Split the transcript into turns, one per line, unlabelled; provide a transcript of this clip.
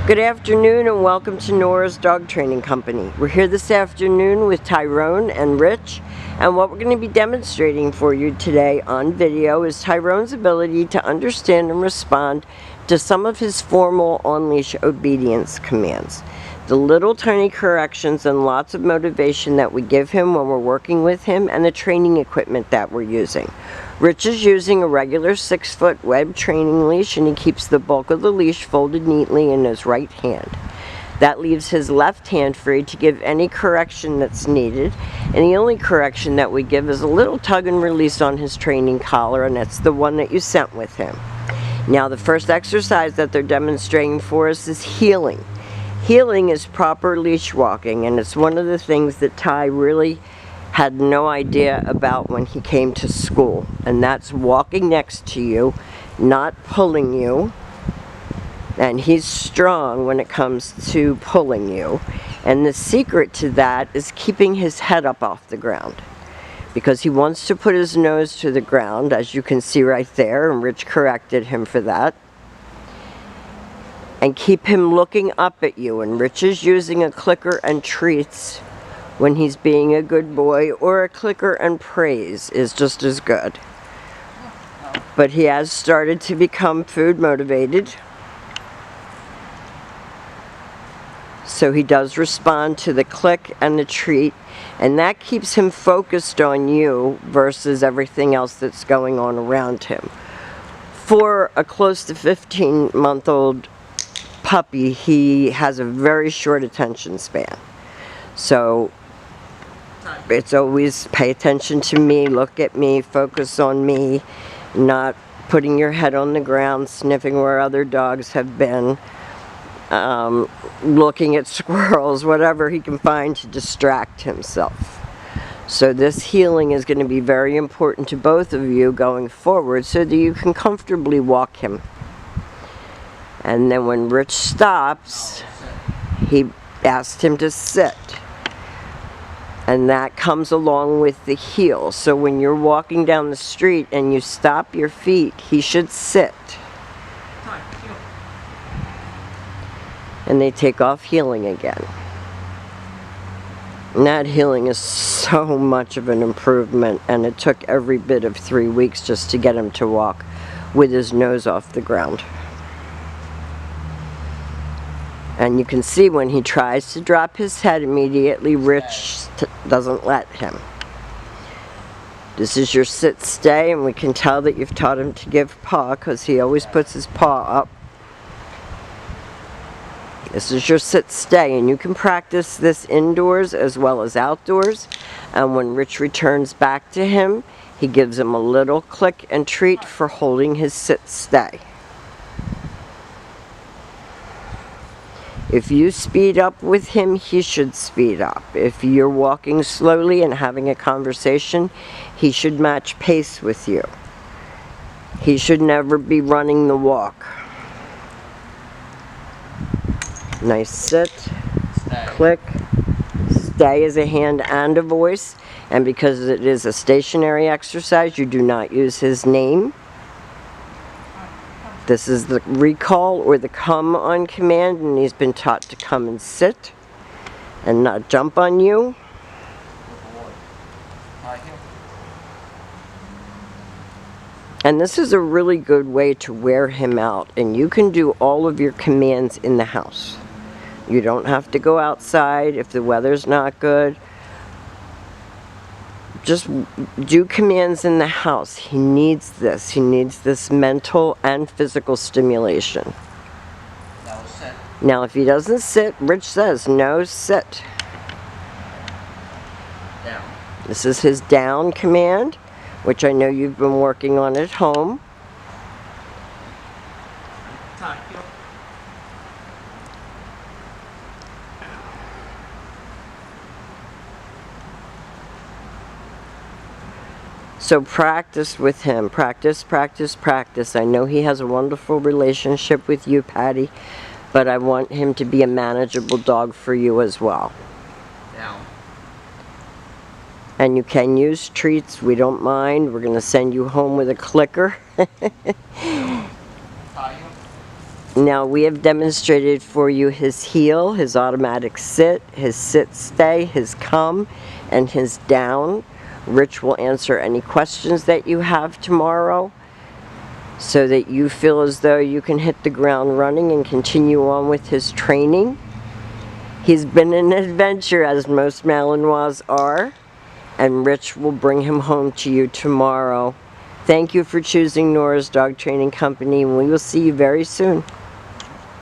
Good afternoon and welcome to Nora's Dog Training Company. We're here this afternoon with Tyrone and Rich, and what we're going to be demonstrating for you today on video is Tyrone's ability to understand and respond to some of his formal on-leash obedience commands. The little tiny corrections and lots of motivation that we give him when we're working with him, and the training equipment that we're using. Rich is using a regular 6-foot web training leash, and he keeps the bulk of the leash folded neatly in his right hand. That leaves his left hand free to give any correction that's needed, and the only correction that we give is a little tug and release on his training collar, and that's the one that you sent with him. Now the first exercise that they're demonstrating for us is heeling. Heeling is proper leash walking, and it's one of the things that Ty really had no idea about when he came to school, and that's walking next to you, not pulling you. And he's strong when it comes to pulling you, and the secret to that is keeping his head up off the ground, because he wants to put his nose to the ground, as you can see right there, and Rich corrected him for that, and keep him looking up at you. And Rich is using a clicker and treats when he's being a good boy, or a clicker and praise is just as good. But he has started to become food motivated, so he does respond to the click and the treat, and that keeps him focused on you versus everything else that's going on around him. For a close to 15-month-old puppy, he has a very short attention span. So it's always pay attention to me, look at me, focus on me, not putting your head on the ground, sniffing where other dogs have been, looking at squirrels, whatever he can find to distract himself. So this heeling is going to be very important to both of you going forward, so that you can comfortably walk him. And then when Rich stops, he asked him to sit. And that comes along with the heel. So when you're walking down the street and you stop your feet, he should sit. And they take off heeling again. And that heeling is so much of an improvement, and it took every bit of 3 weeks just to get him to walk with his nose off the ground. And you can see when he tries to drop his head immediately, Rich doesn't let him. This is your sit stay, and we can tell that you've taught him to give paw, because he always puts his paw up. This is your sit stay, and you can practice this indoors as well as outdoors. And when Rich returns back to him, he gives him a little click and treat for holding his sit stay. If you speed up with him, he should speed up. If you're walking slowly and having a conversation, he should match pace with you. He should never be running the walk. Nice sit, stay. Click. Stay is a hand and a voice, and because it is a stationary exercise, you do not use his name. This is the recall or the come on command, and he's been taught to come and sit and not jump on you. And this is a really good way to wear him out, and you can do all of your commands in the house. You don't have to go outside if the weather's not good. Just do commands in the house. He needs this. He needs this mental and physical stimulation.
Now sit.
Now if he doesn't sit, Rich says, no, sit.
Down.
This is his down command, which I know you've been working on at home. So practice with him. Practice, practice, practice. I know he has a wonderful relationship with you, Patty, but I want him to be a manageable dog for you as well.
Down.
And you can use treats. We don't mind. We're going to send you home with a clicker. Now we have demonstrated for you his heel, his automatic sit, his sit stay, his come, and his down. Rich will answer any questions that you have tomorrow so that you feel as though you can hit the ground running and continue on with his training. He's been an adventure, as most Malinois are, and Rich will bring him home to you tomorrow. Thank you for choosing Nora's Dog Training Company, and we will see you very soon.